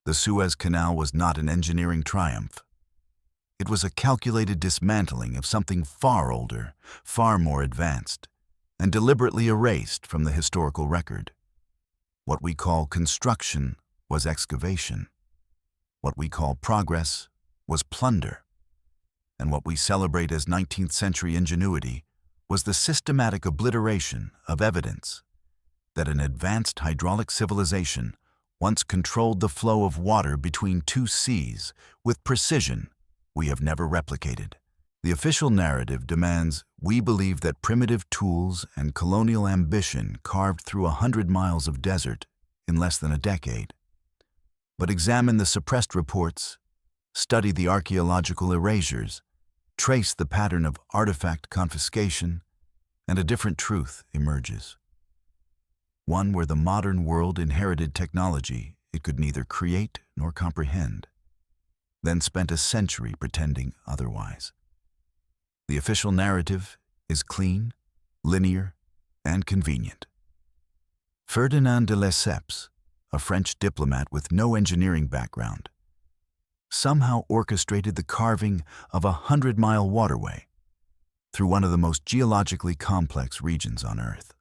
The Suez Canal was not an engineering triumph. It was a calculated dismantling of something far older, far more advanced, and deliberately erased from the historical record. What we call construction was excavation. What we call progress was plunder. And what we celebrate as 19th century ingenuity was the systematic obliteration of evidence that an advanced hydraulic civilization once controlled the flow of water between two seas with precision we have never replicated. The official narrative demands we believe that primitive tools and colonial ambition carved through 100 miles of desert in less than a decade. But examine the suppressed reports, study the archaeological erasures, trace the pattern of artifact confiscation, and a different truth emerges. One where the modern world inherited technology it could neither create nor comprehend, then spent a century pretending otherwise. The official narrative is clean, linear, and convenient. Ferdinand de Lesseps, a French diplomat with no engineering background, somehow orchestrated the carving of a 100-mile waterway through one of the most geologically complex regions on Earth.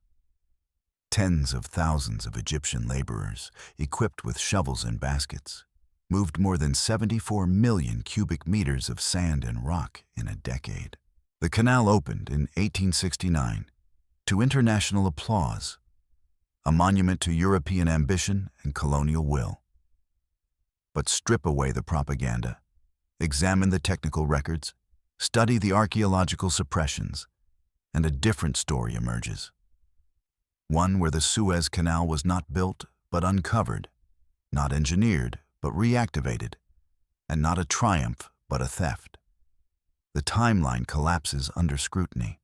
Tens of thousands of Egyptian laborers, equipped with shovels and baskets, moved more than 74 million cubic meters of sand and rock in a decade. The canal opened in 1869 to international applause, a monument to European ambition and colonial will. But strip away the propaganda, examine the technical records, study the archaeological suppressions, and a different story emerges. One where the Suez Canal was not built but uncovered, not engineered but reactivated, and not a triumph but a theft. The timeline collapses under scrutiny.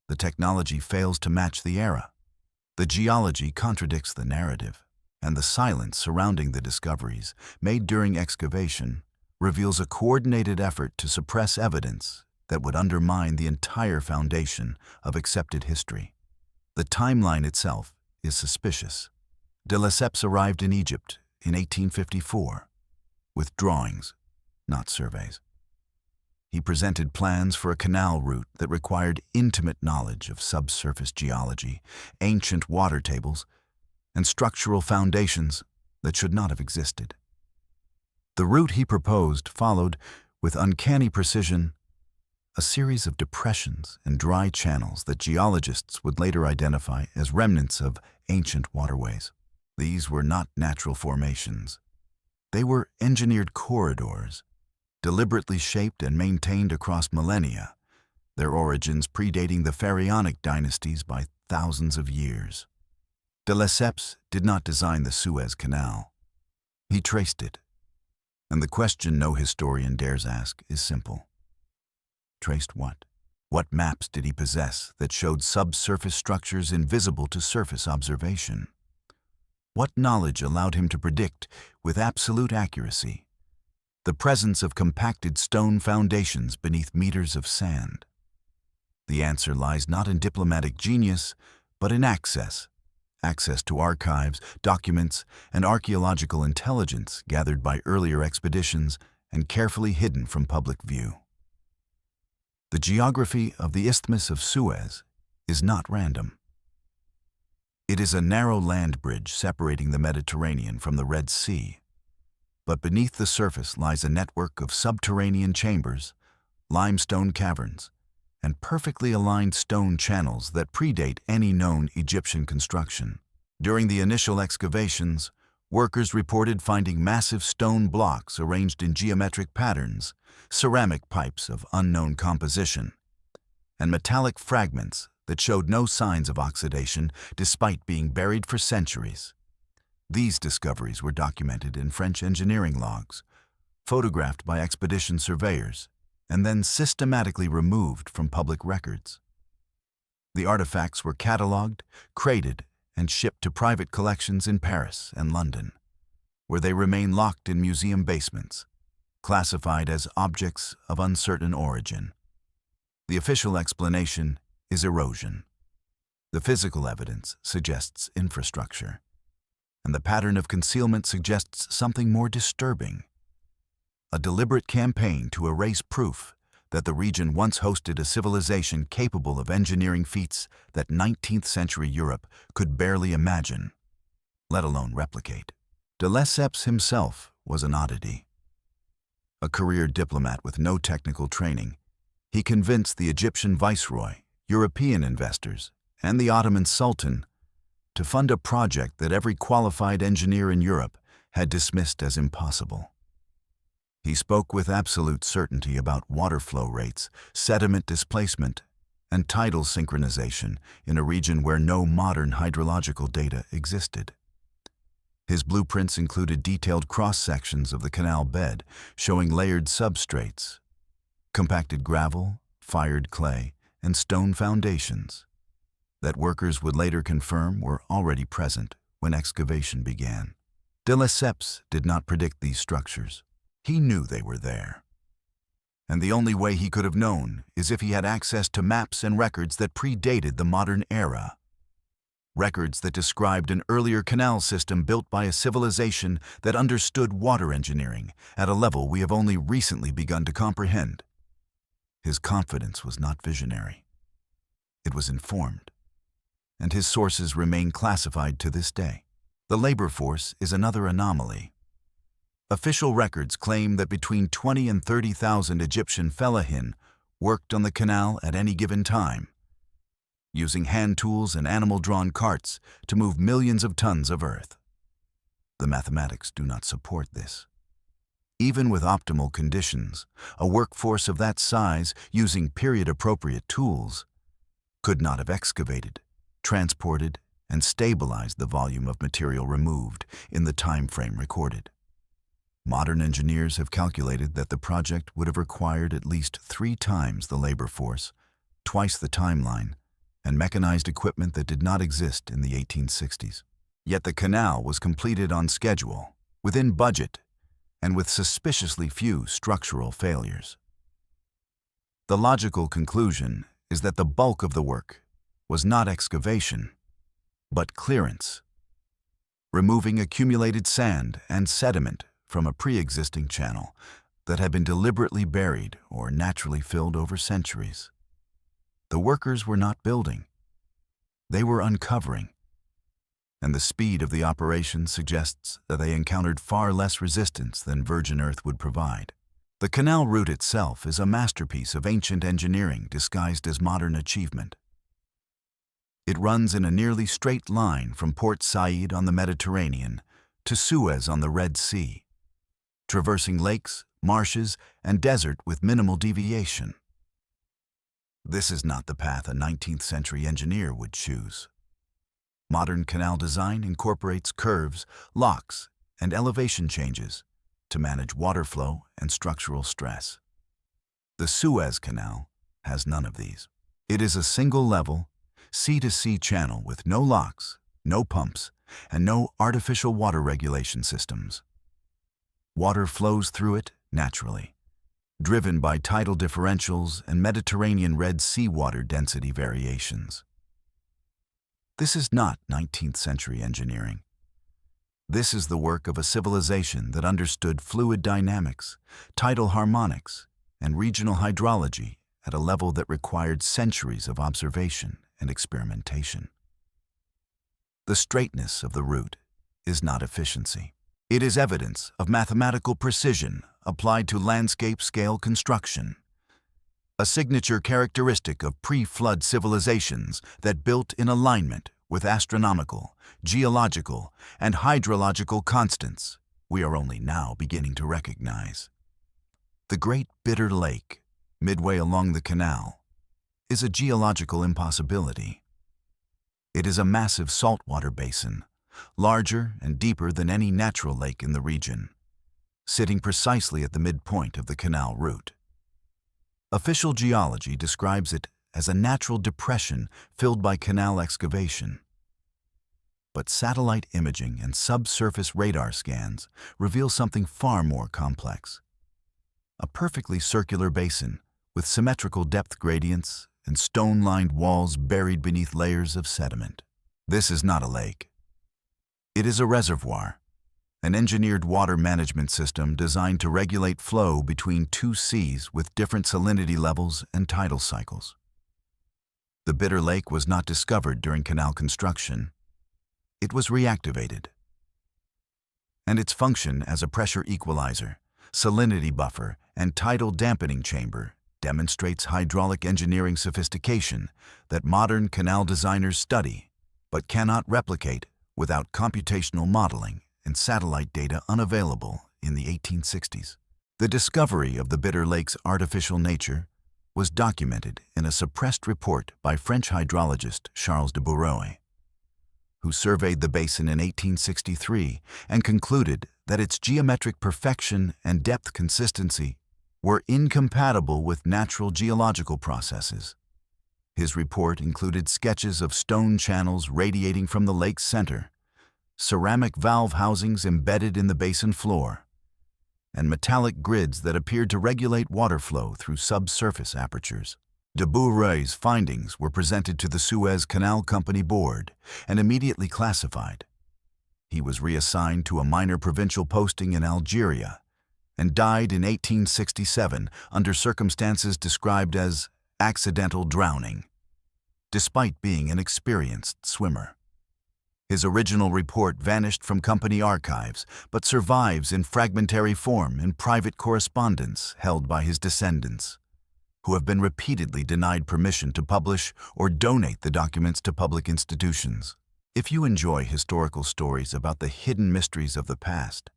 The technology fails to match the era. The geology contradicts the narrative, and the silence surrounding the discoveries made during excavation reveals a coordinated effort to suppress evidence that would undermine the entire foundation of accepted history. The timeline itself is suspicious. De Lesseps arrived in Egypt in 1854 with drawings, not surveys. He presented plans for a canal route that required intimate knowledge of subsurface geology, ancient water tables, and structural foundations that should not have existed. The route he proposed followed, with uncanny precision, a series of depressions and dry channels that geologists would later identify as remnants of ancient waterways. These were not natural formations. They were engineered corridors, deliberately shaped and maintained across millennia, their origins predating the pharaonic dynasties by thousands of years. De Lesseps did not design the Suez Canal. He traced it. And the question no historian dares ask is simple. Traced what? What maps did he possess that showed subsurface structures invisible to surface observation? What knowledge allowed him to predict, with absolute accuracy, the presence of compacted stone foundations beneath meters of sand? The answer lies not in diplomatic genius, but in access to archives, documents, and archaeological intelligence gathered by earlier expeditions and carefully hidden from public view. The geography of the Isthmus of Suez is not random. It is a narrow land bridge separating the Mediterranean from the Red Sea. But beneath the surface lies a network of subterranean chambers, limestone caverns, and perfectly aligned stone channels that predate any known Egyptian construction. During the initial excavations, workers reported finding massive stone blocks arranged in geometric patterns, ceramic pipes of unknown composition, and metallic fragments that showed no signs of oxidation despite being buried for centuries. These discoveries were documented in French engineering logs, photographed by expedition surveyors, and then systematically removed from public records. The artifacts were catalogued, crated, and shipped to private collections in Paris and London, where they remain locked in museum basements, classified as objects of uncertain origin. The official explanation is erosion. The physical evidence suggests infrastructure. and the pattern of concealment suggests something more disturbing. A deliberate campaign to erase proof that the region once hosted a civilization capable of engineering feats that 19th century Europe could barely imagine, let alone replicate. De Lesseps himself was an oddity. A career diplomat with no technical training, he convinced the Egyptian viceroy, European investors, and the Ottoman Sultan to fund a project that every qualified engineer in Europe had dismissed as impossible. He spoke with absolute certainty about water flow rates, sediment displacement, and tidal synchronization in a region where no modern hydrological data existed. His blueprints included detailed cross-sections of the canal bed showing layered substrates, compacted gravel, fired clay, and stone foundations that workers would later confirm were already present when excavation began. De Lesseps did not predict these structures. He knew they were there. And the only way he could have known is if he had access to maps and records that predated the modern era. Records that described an earlier canal system built by a civilization that understood water engineering at a level we have only recently begun to comprehend. His confidence was not visionary. It was informed. And his sources remain classified to this day. The labor force is another anomaly. Official records claim that between 20 and 30,000 Egyptian fellahin worked on the canal at any given time, using hand tools and animal-drawn carts to move millions of tons of earth. The mathematics do not support this. Even with optimal conditions, a workforce of that size using period-appropriate tools could not have excavated, transported, and stabilized the volume of material removed in the time frame recorded. Modern engineers have calculated that the project would have required at least 3 times the labor force, twice the timeline, and mechanized equipment that did not exist in the 1860s. Yet the canal was completed on schedule, within budget, and with suspiciously few structural failures. The logical conclusion is that the bulk of the work was not excavation, but clearance, removing accumulated sand and sediment from a pre-existing channel that had been deliberately buried or naturally filled over centuries. The workers were not building. They were uncovering. And the speed of the operation suggests that they encountered far less resistance than virgin earth would provide. The canal route itself is a masterpiece of ancient engineering disguised as modern achievement. It runs in a nearly straight line from Port Said on the Mediterranean to Suez on the Red Sea, traversing lakes, marshes, and desert with minimal deviation. This is not the path a 19th century engineer would choose. Modern canal design incorporates curves, locks, and elevation changes to manage water flow and structural stress. The Suez Canal has none of these. It is a single-level, sea-to-sea channel with no locks, no pumps, and no artificial water regulation systems. Water flows through it naturally, driven by tidal differentials and Mediterranean Red Sea water density variations. This is not 19th century engineering. This is the work of a civilization that understood fluid dynamics, tidal harmonics, and regional hydrology at a level that required centuries of observation and experimentation. The straightness of the route is not efficiency. It is evidence of mathematical precision applied to landscape-scale construction, a signature characteristic of pre-flood civilizations that built in alignment with astronomical, geological, and hydrological constants we are only now beginning to recognize. The Great Bitter Lake, midway along the canal, is a geological impossibility. It is a massive saltwater basin, larger and deeper than any natural lake in the region, sitting precisely at the midpoint of the canal route. Official geology describes it as a natural depression filled by canal excavation. But satellite imaging and subsurface radar scans reveal something far more complex. A perfectly circular basin with symmetrical depth gradients and stone-lined walls buried beneath layers of sediment. This is not a lake. It is a reservoir, an engineered water management system designed to regulate flow between two seas with different salinity levels and tidal cycles. The Bitter Lake was not discovered during canal construction. It was reactivated. And its function as a pressure equalizer, salinity buffer, and tidal dampening chamber demonstrates hydraulic engineering sophistication that modern canal designers study but cannot replicate without computational modeling and satellite data unavailable in the 1860s. The discovery of the Bitter Lake's artificial nature was documented in a suppressed report by French hydrologist Charles de Bouroy, who surveyed the basin in 1863 and concluded that its geometric perfection and depth consistency were incompatible with natural geological processes. His report included sketches of stone channels radiating from the lake's center, ceramic valve housings embedded in the basin floor, and metallic grids that appeared to regulate water flow through subsurface apertures. De Bouroy's findings were presented to the SUEZ Canal Company board and immediately classified. He was reassigned to a minor provincial posting in Algeria and died in 1867 under circumstances described as accidental drowning, despite being an experienced swimmer. His original report vanished from company archives, but survives in fragmentary form in private correspondence held by his descendants, who have been repeatedly denied permission to publish or donate the documents to public institutions. If you enjoy historical stories about the hidden mysteries of the past,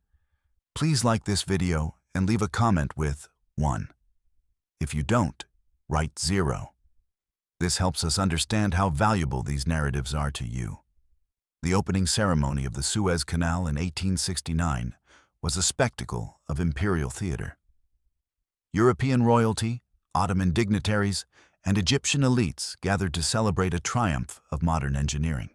please like this video and leave a comment with 1. If you don't, write 0. This helps us understand how valuable these narratives are to you. The opening ceremony of the Suez Canal in 1869 was a spectacle of imperial theater. European royalty, Ottoman dignitaries, and Egyptian elites gathered to celebrate a triumph of modern engineering.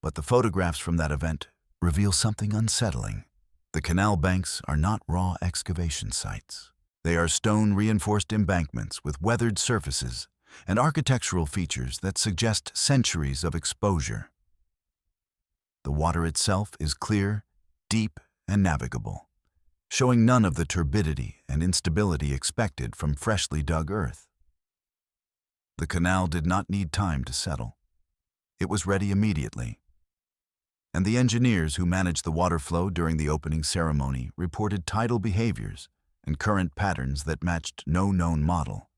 But the photographs from that event reveal something unsettling. The canal banks are not raw excavation sites. They are stone-reinforced embankments with weathered surfaces and architectural features that suggest centuries of exposure. The water itself is clear, deep, and navigable, showing none of the turbidity and instability expected from freshly dug earth. The canal did not need time to settle. It was ready immediately. And the engineers who managed the water flow during the opening ceremony reported tidal behaviors and current patterns that matched no known model,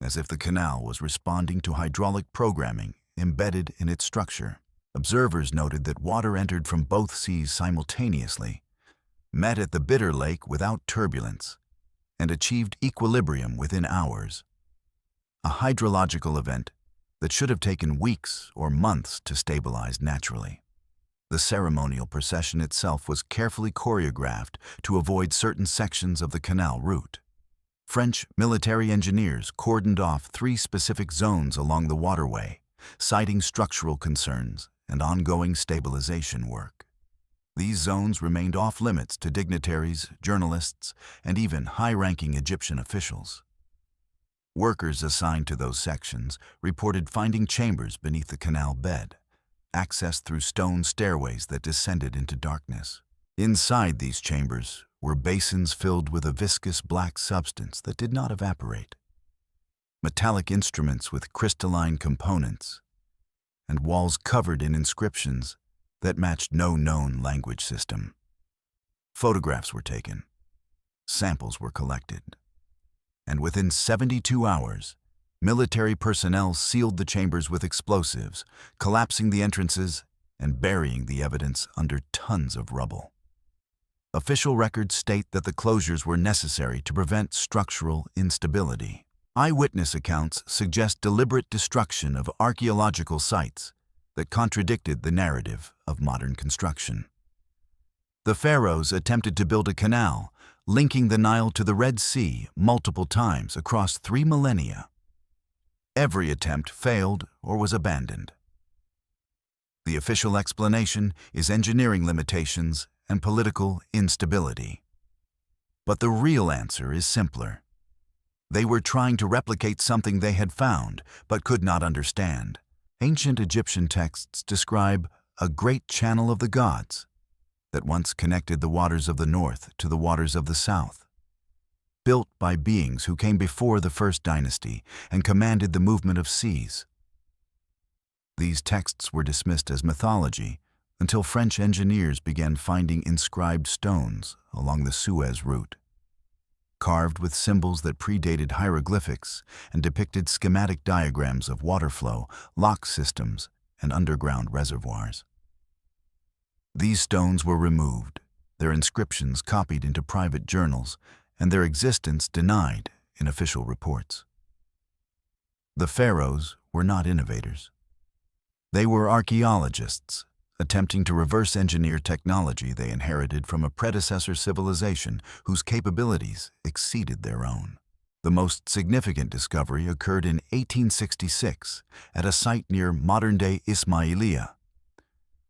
as if the canal was responding to hydraulic programming embedded in its structure. Observers noted that water entered from both seas simultaneously, met at the Bitter Lake without turbulence, and achieved equilibrium within hours. A hydrological event that should have taken weeks or months to stabilize naturally. The ceremonial procession itself was carefully choreographed to avoid certain sections of the canal route. French military engineers cordoned off 3 specific zones along the waterway, citing structural concerns and ongoing stabilization work. These zones remained off-limits to dignitaries, journalists, and even high-ranking Egyptian officials. Workers assigned to those sections reported finding chambers beneath the canal bed, accessed through stone stairways that descended into darkness. Inside these chambers were basins filled with a viscous black substance that did not evaporate, metallic instruments with crystalline components, and walls covered in inscriptions that matched no known language system. Photographs were taken, samples were collected, and within 72 hours, military personnel sealed the chambers with explosives, collapsing the entrances and burying the evidence under tons of rubble. Official records state that the closures were necessary to prevent structural instability. Eyewitness accounts suggest deliberate destruction of archaeological sites that contradicted the narrative of modern construction. The pharaohs attempted to build a canal linking the Nile to the Red Sea multiple times across 3 millennia. Every attempt failed or was abandoned. The official explanation is engineering limitations and political instability. But the real answer is simpler. They were trying to replicate something they had found but could not understand. Ancient Egyptian texts describe a great channel of the gods that once connected the waters of the north to the waters of the south, built by beings who came before the first dynasty and commanded the movement of seas. These texts were dismissed as mythology until French engineers began finding inscribed stones along the Suez route, carved with symbols that predated hieroglyphics and depicted schematic diagrams of water flow, lock systems, and underground reservoirs. These stones were removed, their inscriptions copied into private journals, and their existence denied in official reports. The pharaohs were not innovators. They were archaeologists, attempting to reverse engineer technology they inherited from a predecessor civilization whose capabilities exceeded their own. The most significant discovery occurred in 1866 at a site near modern-day Ismailia,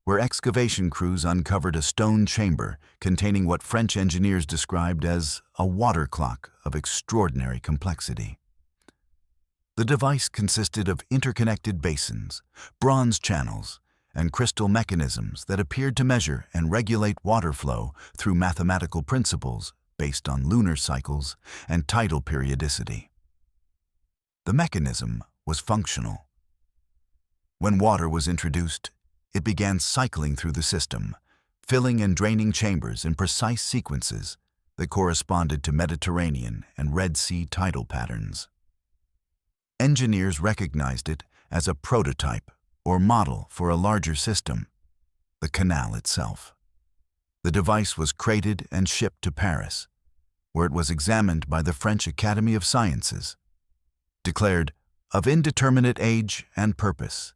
where excavation crews uncovered a stone chamber containing what French engineers described as a water clock of extraordinary complexity. The device consisted of interconnected basins, bronze channels, and crystal mechanisms that appeared to measure and regulate water flow through mathematical principles based on lunar cycles and tidal periodicity. The mechanism was functional. When water was introduced, it began cycling through the system, filling and draining chambers in precise sequences that corresponded to Mediterranean and Red Sea tidal patterns. Engineers recognized it as a prototype or model for a larger system, the canal itself. The device was crated and shipped to Paris, where it was examined by the French Academy of Sciences, declared of indeterminate age and purpose,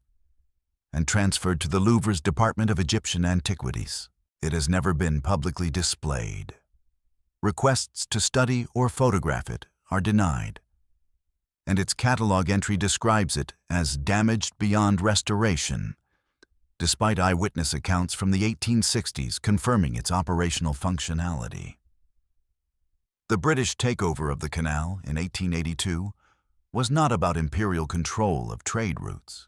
and transferred to the Louvre's Department of Egyptian Antiquities. It has never been publicly displayed. Requests to study or photograph it are denied, and its catalog entry describes it as damaged beyond restoration, despite eyewitness accounts from the 1860s confirming its operational functionality. The British takeover of the canal in 1882 was not about imperial control of trade routes.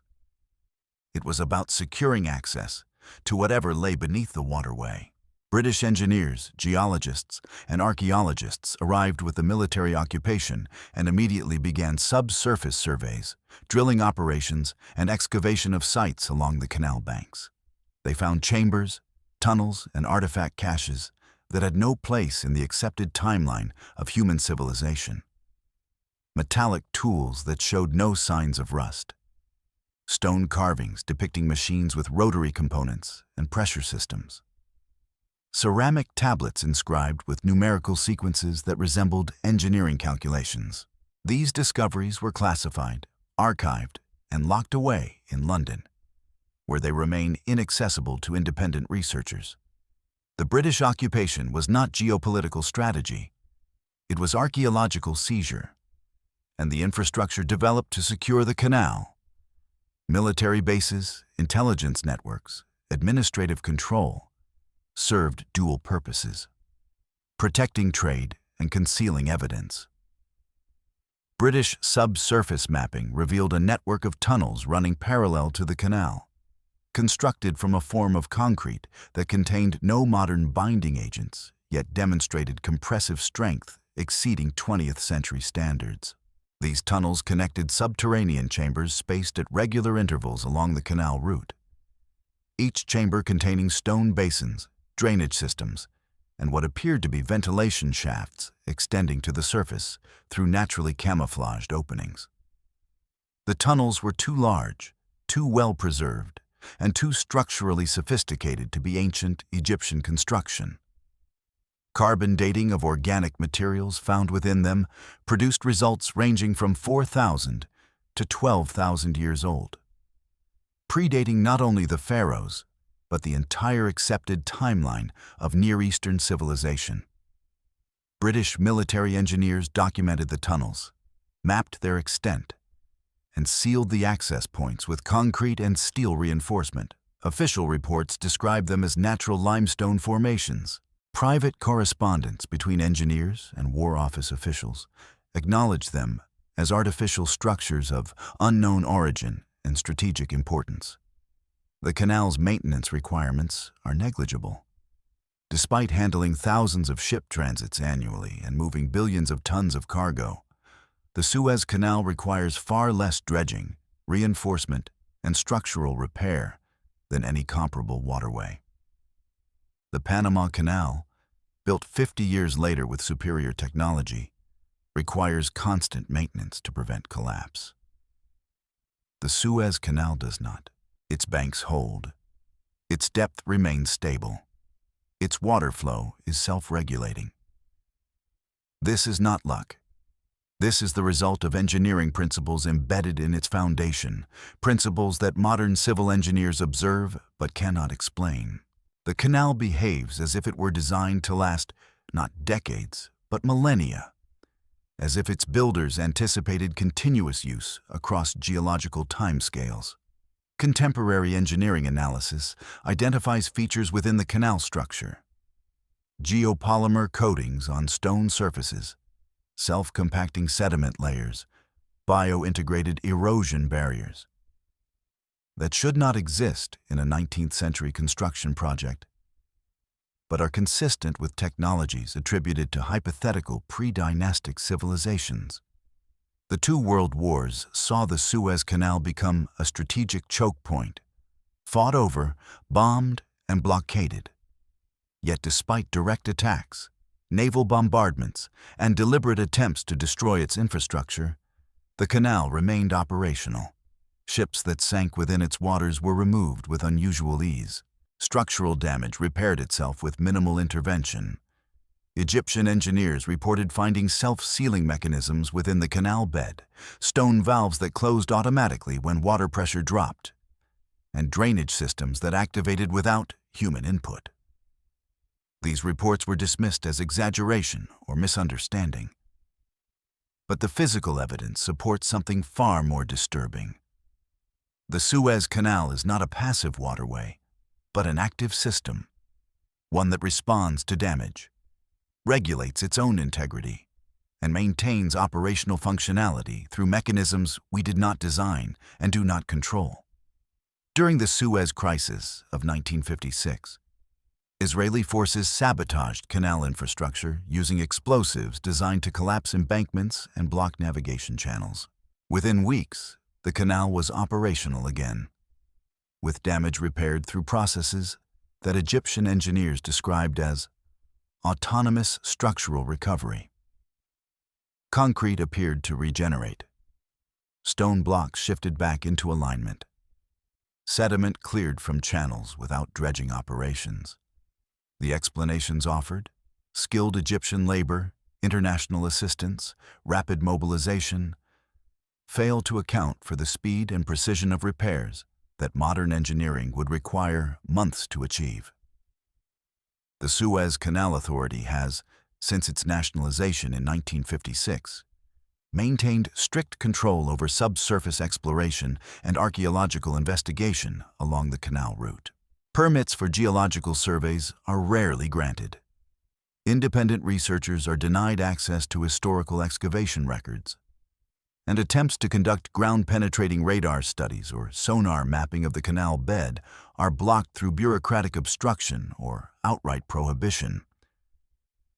It was about securing access to whatever lay beneath the waterway. British engineers, geologists, and archaeologists arrived with the military occupation and immediately began subsurface surveys, drilling operations, and excavation of sites along the canal banks. They found chambers, tunnels, and artifact caches that had no place in the accepted timeline of human civilization. Metallic tools that showed no signs of rust. Stone carvings depicting machines with rotary components and pressure systems. Ceramic tablets inscribed with numerical sequences that resembled engineering calculations. These discoveries were classified, archived, and locked away in London, where they remain inaccessible to independent researchers. The British occupation was not geopolitical strategy. It was archaeological seizure, and the infrastructure developed to secure the canal. Military bases, intelligence networks, administrative control served dual purposes: protecting trade and concealing evidence. British subsurface mapping revealed a network of tunnels running parallel to the canal, constructed from a form of concrete that contained no modern binding agents, yet demonstrated compressive strength exceeding 20th century standards. These tunnels connected subterranean chambers spaced at regular intervals along the canal route, each chamber containing stone basins, drainage systems, and what appeared to be ventilation shafts extending to the surface through naturally camouflaged openings. The tunnels were too large, too well preserved, and too structurally sophisticated to be ancient Egyptian construction. Carbon dating of organic materials found within them produced results ranging from 4,000 to 12,000 years old, predating not only the pharaohs, but the entire accepted timeline of Near Eastern civilization. British military engineers documented the tunnels, mapped their extent, and sealed the access points with concrete and steel reinforcement. Official reports describe them as natural limestone formations. Private correspondence between engineers and War Office officials acknowledged them as artificial structures of unknown origin and strategic importance. The canal's maintenance requirements are negligible. Despite handling thousands of ship transits annually and moving billions of tons of cargo, the Suez Canal requires far less dredging, reinforcement, and structural repair than any comparable waterway. The Panama Canal, built 50 years later with superior technology, requires constant maintenance to prevent collapse. The Suez Canal does not. Its banks hold. Its depth remains stable. Its water flow is self-regulating. This is not luck. This is the result of engineering principles embedded in its foundation, principles that modern civil engineers observe but cannot explain. The canal behaves as if it were designed to last not decades, but millennia, as if its builders anticipated continuous use across geological timescales. Contemporary engineering analysis identifies features within the canal structure: geopolymer coatings on stone surfaces, self-compacting sediment layers, bio-integrated erosion barriers that should not exist in a 19th century construction project, but are consistent with technologies attributed to hypothetical pre-dynastic civilizations. The two world wars saw the Suez Canal become a strategic choke point, fought over, bombed, and blockaded. Yet despite direct attacks, naval bombardments, and deliberate attempts to destroy its infrastructure, the canal remained operational. Ships that sank within its waters were removed with unusual ease. Structural damage repaired itself with minimal intervention. Egyptian engineers reported finding self-sealing mechanisms within the canal bed, stone valves that closed automatically when water pressure dropped, and drainage systems that activated without human input. These reports were dismissed as exaggeration or misunderstanding. But the physical evidence supports something far more disturbing. The Suez Canal is not a passive waterway, but an active system, one that responds to damage, regulates its own integrity, and maintains operational functionality through mechanisms we did not design and do not control. During the Suez Crisis of 1956, Israeli forces sabotaged canal infrastructure using explosives designed to collapse embankments and block navigation channels. Within weeks, the canal was operational again, with damage repaired through processes that Egyptian engineers described as autonomous structural recovery. Concrete appeared to regenerate. Stone blocks shifted back into alignment. Sediment cleared from channels without dredging operations. The explanations offered: skilled Egyptian labor, international assistance, rapid mobilization, fail to account for the speed and precision of repairs that modern engineering would require months to achieve. The Suez Canal Authority has, since its nationalization in 1956, maintained strict control over subsurface exploration and archaeological investigation along the canal route. Permits for geological surveys are rarely granted. Independent researchers are denied access to historical excavation records, and attempts to conduct ground-penetrating radar studies or sonar mapping of the canal bed are blocked through bureaucratic obstruction or outright prohibition.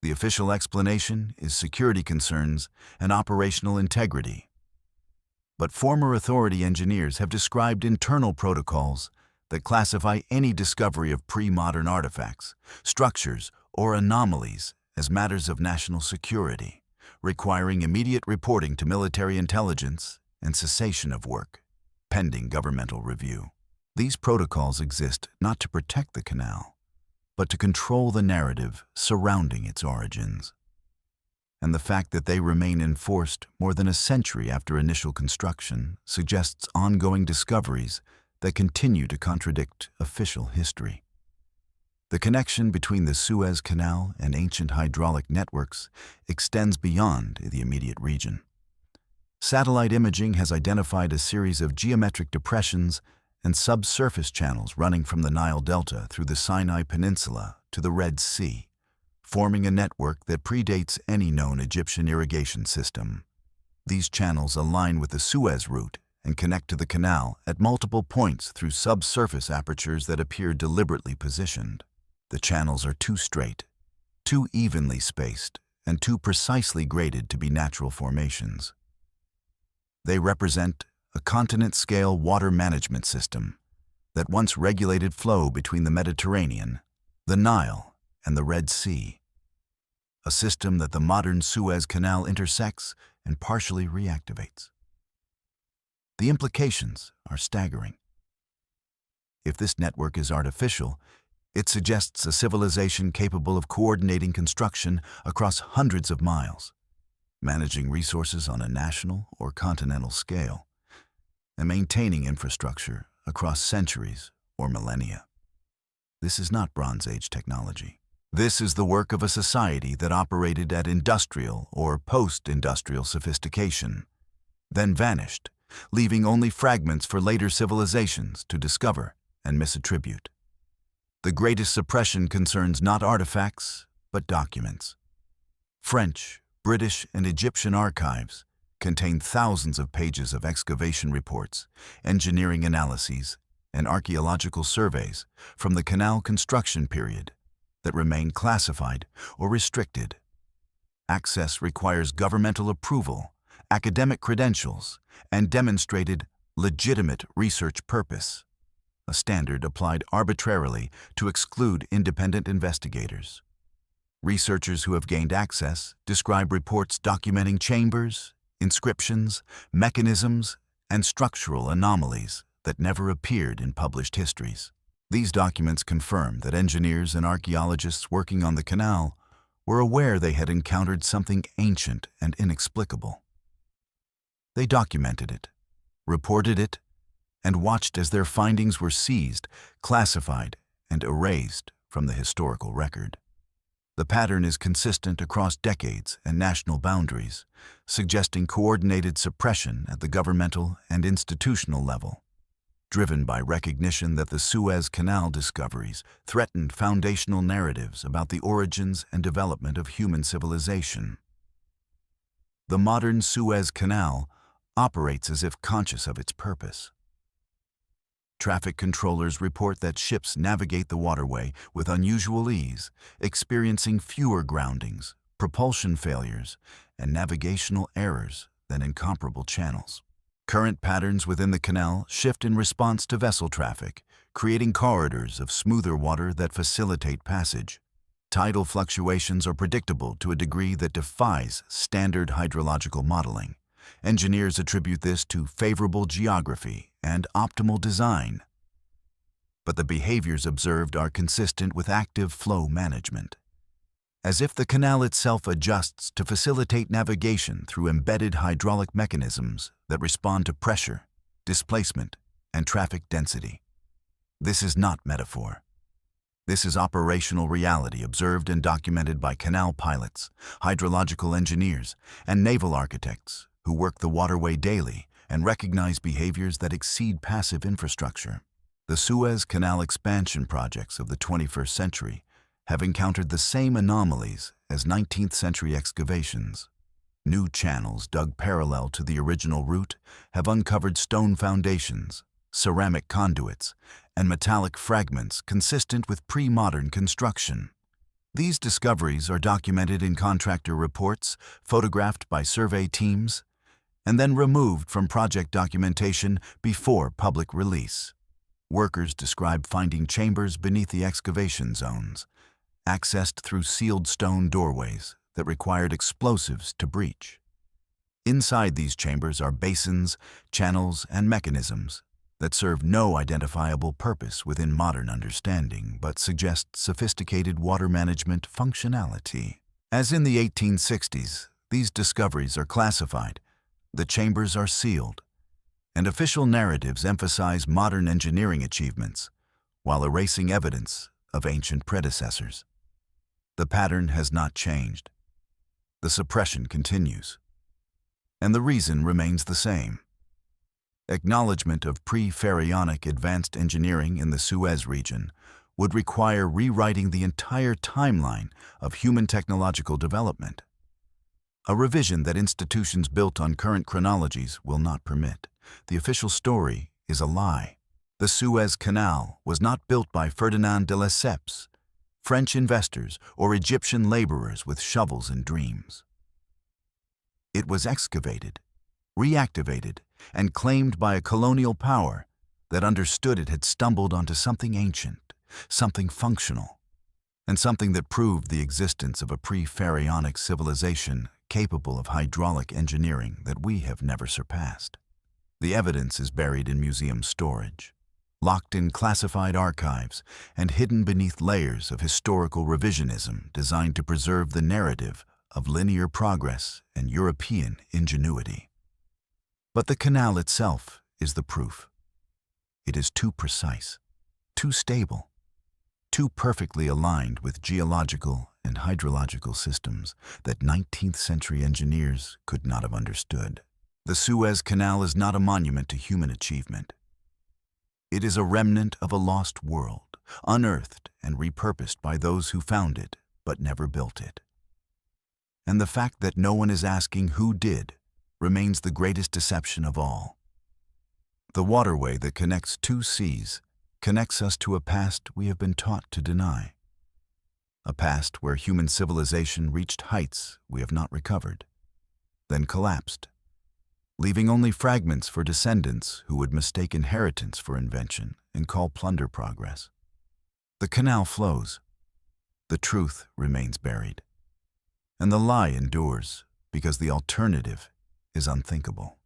The official explanation is security concerns and operational integrity. But former authority engineers have described internal protocols that classify any discovery of pre-modern artifacts, structures, or anomalies as matters of national security, requiring immediate reporting to military intelligence and cessation of work, pending governmental review. These protocols exist not to protect the canal, but to control the narrative surrounding its origins. And the fact that they remain enforced more than a century after initial construction suggests ongoing discoveries that continue to contradict official history. The connection between the Suez Canal and ancient hydraulic networks extends beyond the immediate region. Satellite imaging has identified a series of geometric depressions and subsurface channels running from the Nile Delta through the Sinai Peninsula to the Red Sea, forming a network that predates any known Egyptian irrigation system. These channels align with the Suez route and connect to the canal at multiple points through subsurface apertures that appear deliberately positioned. The channels are too straight, too evenly spaced, and too precisely graded to be natural formations. They represent a continent-scale water management system that once regulated flow between the Mediterranean, the Nile, and the Red Sea. A system that the modern Suez Canal intersects and partially reactivates. The implications are staggering. If this network is artificial, it suggests a civilization capable of coordinating construction across hundreds of miles, managing resources on a national or continental scale, and maintaining infrastructure across centuries or millennia. This is not Bronze Age technology. This is the work of a society that operated at industrial or post-industrial sophistication, then vanished, leaving only fragments for later civilizations to discover and misattribute. The greatest suppression concerns not artifacts, but documents. French, British, and Egyptian archives contain thousands of pages of excavation reports, engineering analyses, and archaeological surveys from the canal construction period that remain classified or restricted. Access requires governmental approval, academic credentials, and demonstrated legitimate research purpose, a standard applied arbitrarily to exclude independent investigators. Researchers who have gained access describe reports documenting chambers, inscriptions, mechanisms, and structural anomalies that never appeared in published histories. These documents confirm that engineers and archaeologists working on the canal were aware they had encountered something ancient and inexplicable. They documented it, reported it, and watched as their findings were seized, classified, and erased from the historical record. The pattern is consistent across decades and national boundaries, suggesting coordinated suppression at the governmental and institutional level, driven by recognition that the Suez Canal discoveries threatened foundational narratives about the origins and development of human civilization. The modern Suez Canal operates as if conscious of its purpose. Traffic controllers report that ships navigate the waterway with unusual ease, experiencing fewer groundings, propulsion failures, and navigational errors than in comparable channels. Current patterns within the canal shift in response to vessel traffic, creating corridors of smoother water that facilitate passage. Tidal fluctuations are predictable to a degree that defies standard hydrological modeling. Engineers attribute this to favorable geography and optimal design. But the behaviors observed are consistent with active flow management, as if the canal itself adjusts to facilitate navigation through embedded hydraulic mechanisms that respond to pressure, displacement, and traffic density. This is not metaphor. This is operational reality observed and documented by canal pilots, hydrological engineers, and naval architects who work the waterway daily and recognize behaviors that exceed passive infrastructure. The Suez Canal expansion projects of the 21st century have encountered the same anomalies as 19th century excavations. New channels dug parallel to the original route have uncovered stone foundations, ceramic conduits, and metallic fragments consistent with pre-modern construction. These discoveries are documented in contractor reports, photographed by survey teams, and then removed from project documentation before public release. Workers describe finding chambers beneath the excavation zones, accessed through sealed stone doorways that required explosives to breach. Inside these chambers are basins, channels, and mechanisms that serve no identifiable purpose within modern understanding but suggest sophisticated water management functionality. As in the 1860s, these discoveries are classified, the chambers are sealed, and official narratives emphasize modern engineering achievements while erasing evidence of ancient predecessors. The pattern has not changed. The suppression continues, and the reason remains the same. Acknowledgement of pre-pharaonic advanced engineering in the Suez region would require rewriting the entire timeline of human technological development, a revision that institutions built on current chronologies will not permit. The official story is a lie. The Suez Canal was not built by Ferdinand de Lesseps, French investors, or Egyptian laborers with shovels and dreams. It was excavated, reactivated, and claimed by a colonial power that understood it had stumbled onto something ancient, something functional, and something that proved the existence of a pre-pharaonic civilization capable of hydraulic engineering that we have never surpassed. The evidence is buried in museum storage, locked in classified archives, and hidden beneath layers of historical revisionism designed to preserve the narrative of linear progress and European ingenuity. But the canal itself is the proof. It is too precise, too stable, too perfectly aligned with geological and hydrological systems that 19th century engineers could not have understood. The Suez Canal is not a monument to human achievement. It is a remnant of a lost world, unearthed and repurposed by those who found it but never built it. And the fact that no one is asking who did remains the greatest deception of all. The waterway that connects two seas connects us to a past we have been taught to deny. A past where human civilization reached heights we have not recovered, then collapsed, leaving only fragments for descendants who would mistake inheritance for invention and call plunder progress. The canal flows. The truth remains buried. And the lie endures because the alternative is unthinkable.